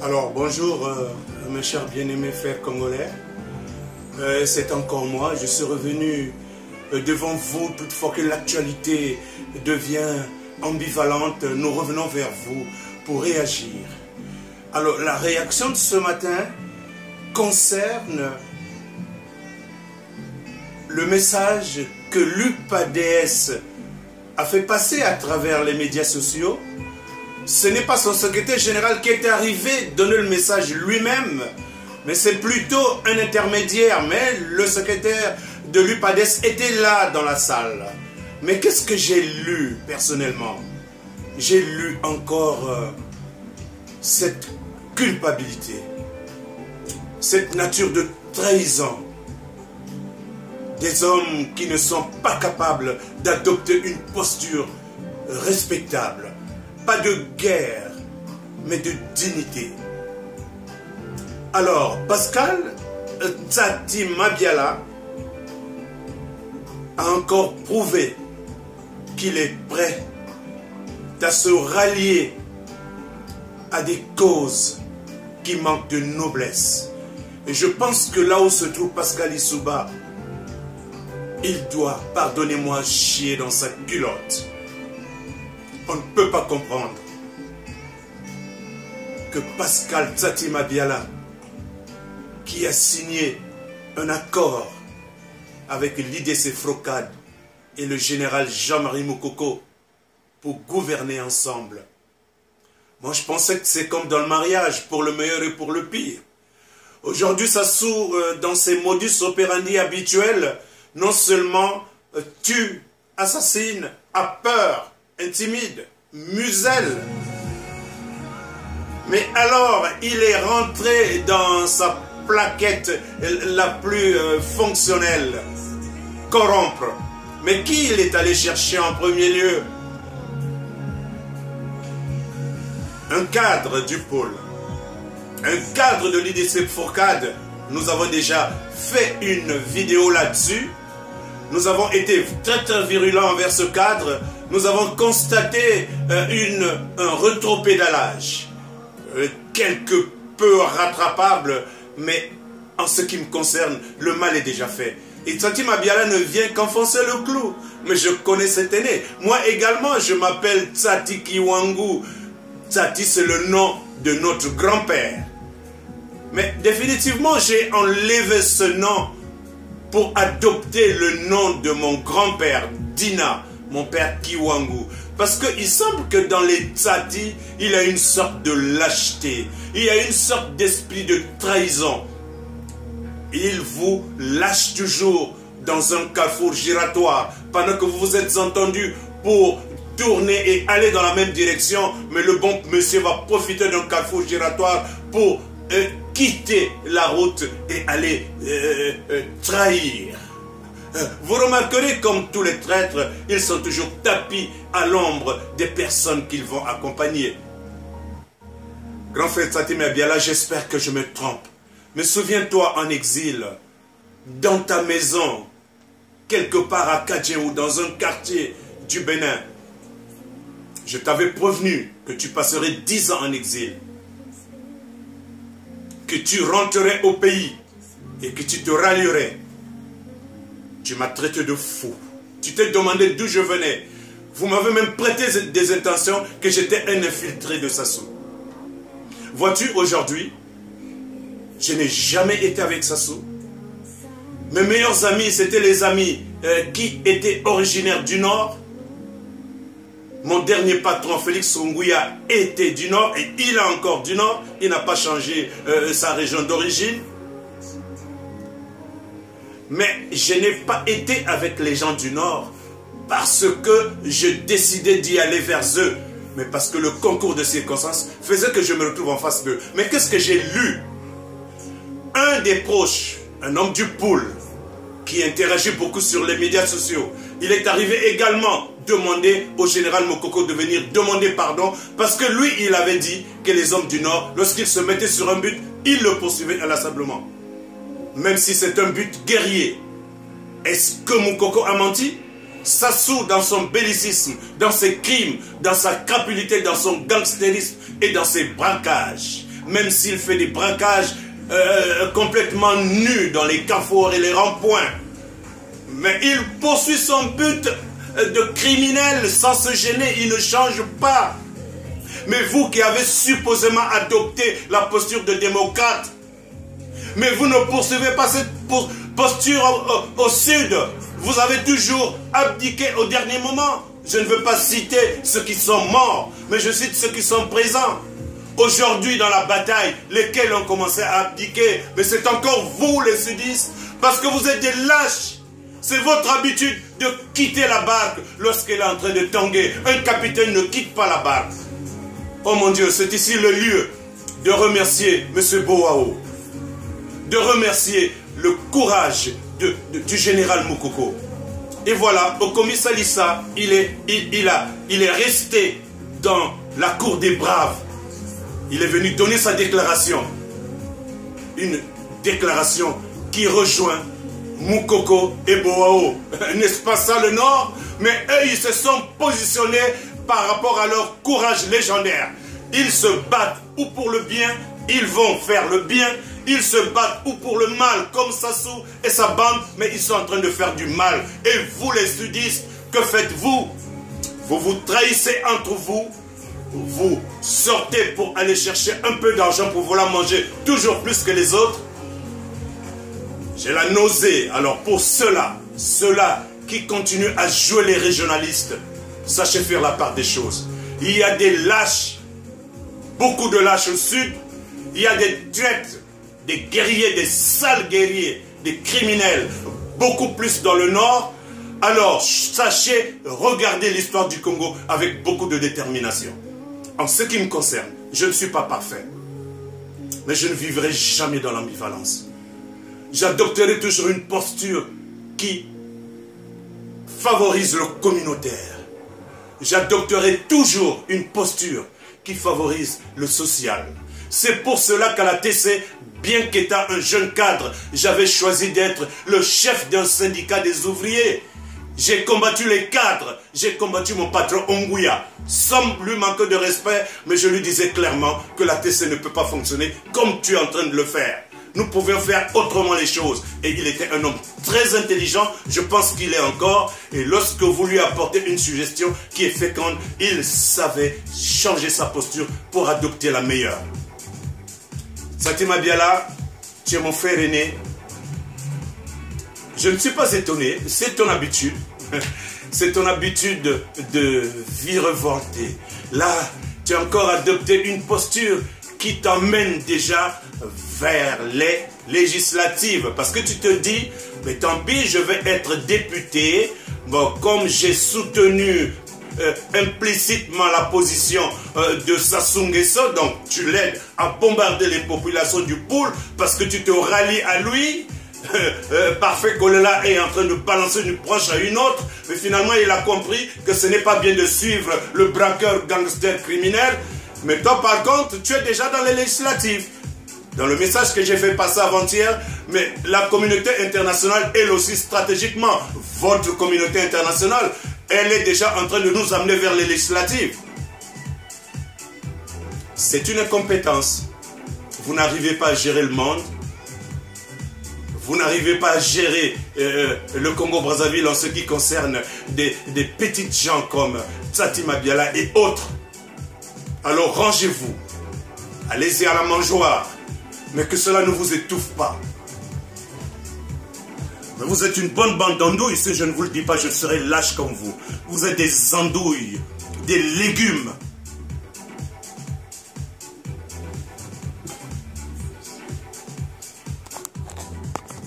Alors bonjour mes chers bien-aimés frères congolais, c'est encore moi, je suis revenu devant vous toutefois que l'actualité devient ambivalente, nous revenons vers vous pour réagir. Alors la réaction de ce matin concerne le message que l'UPADS a fait passer à travers les médias sociaux. Ce n'est pas son secrétaire général qui est arrivé donner le message lui-même, mais c'est plutôt un intermédiaire. Mais le secrétaire de l'UPADS était là dans la salle. Mais qu'est-ce que j'ai lu personnellement? J'ai lu encore cette culpabilité, cette nature de trahison des hommes qui ne sont pas capables d'adopter une posture respectable. Pas de guerre, mais de dignité. Alors, Pascal Ntsati Mabiala a encore prouvé qu'il est prêt à se rallier à des causes qui manquent de noblesse. Et je pense que là où se trouve Pascal Lissouba, il doit, pardonnez-moi, chier dans sa culotte. On ne peut pas comprendre que Pascal Ntsati Mabiala, qui a signé un accord avec l'IDC Frocade et le général Jean-Marie Moukoko pour gouverner ensemble. Moi, je pensais que c'est comme dans le mariage, pour le meilleur et pour le pire. Aujourd'hui, Sassou, dans ses modus operandi habituels, non seulement tue, assassine, a peur, intimide, muselle. Mais alors, il est rentré dans sa plaquette la plus fonctionnelle, corrompre. Mais qui il est allé chercher en premier lieu? Un cadre du pôle, un cadre de l'IDC Fourcade. Nous avons déjà fait une vidéo là-dessus. Nous avons été très virulents envers ce cadre. Nous avons constaté un rétropédalage, quelque peu rattrapable, mais en ce qui me concerne, le mal est déjà fait. Et Ntsati Mabiala ne vient qu'enfoncer le clou. Mais je connais cet aîné. Moi également, je m'appelle Ntsati Kiwangu. Ntsati, c'est le nom de notre grand-père. Mais définitivement, j'ai enlevé ce nom pour adopter le nom de mon grand-père, Dina, mon père Kiwangu. Parce qu'il semble que dans les Ntsati, il y a une sorte de lâcheté. Il y a une sorte d'esprit de trahison. Il vous lâche toujours dans un carrefour giratoire pendant que vous vous êtes entendus pour tourner et aller dans la même direction. Mais le bon monsieur va profiter d'un carrefour giratoire pour quitter la route et aller trahir. Vous remarquerez comme tous les traîtres, ils sont toujours tapis à l'ombre des personnes qu'ils vont accompagner. Grand frère Ntsati Mabiala, j'espère que je me trompe. Mais souviens-toi en exil, dans ta maison, quelque part à Kadje ou dans un quartier du Bénin, je t'avais prévenu que tu passerais 10 ans en exil, que tu rentrerais au pays et que tu te rallierais. Tu m'as traité de fou. Tu t'es demandé d'où je venais. Vous m'avez même prêté des intentions que j'étais un infiltré de Sassou. Vois-tu, aujourd'hui, je n'ai jamais été avec Sassou. Mes meilleurs amis, c'était les amis qui étaient originaires du Nord. Mon dernier patron, Félix Ngouya, était du Nord et il est encore du Nord. Il n'a pas changé sa région d'origine. Mais je n'ai pas été avec les gens du Nord parce que je décidais d'y aller vers eux. Mais parce que le concours de circonstances faisait que je me retrouve en face d'eux. Mais qu'est-ce que j'ai lu? Un des proches, un homme du pôle, qui interagit beaucoup sur les médias sociaux, il est arrivé également demander au général Moukoko de venir demander pardon parce que lui, il avait dit que les hommes du Nord, lorsqu'ils se mettaient sur un but, ils le poursuivaient inlassablement. Même si c'est un but guerrier. Est-ce que Moukoko a menti? Sassou, dans son bellicisme, dans ses crimes, dans sa crapulité, dans son gangstérisme et dans ses braquages, même s'il fait des braquages complètement nus dans les carrefours et les ronds-points. Mais il poursuit son but de criminel sans se gêner, il ne change pas. Mais vous qui avez supposément adopté la posture de démocrate, mais vous ne poursuivez pas cette posture au sud. Vous avez toujours abdiqué au dernier moment. Je ne veux pas citer ceux qui sont morts, mais je cite ceux qui sont présents. Aujourd'hui dans la bataille, lesquels ont commencé à abdiquer, mais c'est encore vous les sudistes, parce que vous êtes des lâches. C'est votre habitude de quitter la barque lorsqu'elle est en train de tanguer. Un capitaine ne quitte pas la barque. Oh mon Dieu, c'est ici le lieu de remercier M. Boao, de remercier le courage du général Moukoko. Et voilà, Okomi Salissa, il est resté dans la cour des braves. Il est venu donner sa déclaration. Une déclaration qui rejoint Moukoko et Boao. N'est-ce pas ça le Nord? Mais eux, ils se sont positionnés par rapport à leur courage légendaire. Ils se battent ou pour le bien, ils vont faire le bien. Ils se battent ou pour le mal, comme Sassou et sa bande, mais ils sont en train de faire du mal. Et vous les sudistes, que faites-vous? Vous vous trahissez entre vous. Vous sortez pour aller chercher un peu d'argent pour vouloir manger toujours plus que les autres. J'ai la nausée. Alors pour ceux-là qui continuent à jouer les régionalistes, sachez faire la part des choses. Il y a des lâches, beaucoup de lâches au sud. Il y a des traîtres, des guerriers, des sales guerriers, des criminels, beaucoup plus dans le nord. Alors sachez regarder l'histoire du Congo avec beaucoup de détermination. En ce qui me concerne, je ne suis pas parfait, mais je ne vivrai jamais dans l'ambivalence. J'adopterai toujours une posture qui favorise le communautaire. J'adopterai toujours une posture qui favorise le social. C'est pour cela qu'à la TC, bien qu'étant un jeune cadre, j'avais choisi d'être le chef d'un syndicat des ouvriers. J'ai combattu les cadres, j'ai combattu mon patron Ongouya, sans lui manquer de respect, mais je lui disais clairement que la TC ne peut pas fonctionner comme tu es en train de le faire. Nous pouvions faire autrement les choses. Et il était un homme très intelligent, je pense qu'il est encore. Et lorsque vous lui apportez une suggestion qui est féconde, il savait changer sa posture pour adopter la meilleure. Satima Biala, tu es mon frère aîné. Je ne suis pas étonné, c'est ton habitude. C'est ton habitude de virevolter. Là, tu as encore adopté une posture qui t'emmène déjà vers les législatives. Parce que tu te dis, mais tant pis, je vais être député. Bon, comme j'ai soutenu implicitement la position de Sassou Nguesso, donc tu l'aides à bombarder les populations du Poul parce que tu te rallies à lui. Parfait Kolela est en train de balancer une branche à une autre, mais finalement il a compris que ce n'est pas bien de suivre le braqueur gangster criminel. Mais toi par contre, tu es déjà dans les législatives. Dans le message que j'ai fait passer avant-hier, mais la communauté internationale, elle aussi stratégiquement, votre communauté internationale, elle est déjà en train de nous amener vers les législatives. C'est une incompétence. Vous n'arrivez pas à gérer le monde. Vous n'arrivez pas à gérer le Congo-Brazzaville en ce qui concerne des petites gens comme Satima Biala et autres. Alors rangez-vous. Allez-y à la mangeoire. Mais que cela ne vous étouffe pas. Mais vous êtes une bonne bande d'andouilles. Si je ne vous le dis pas, je serai lâche comme vous. Vous êtes des andouilles, des légumes.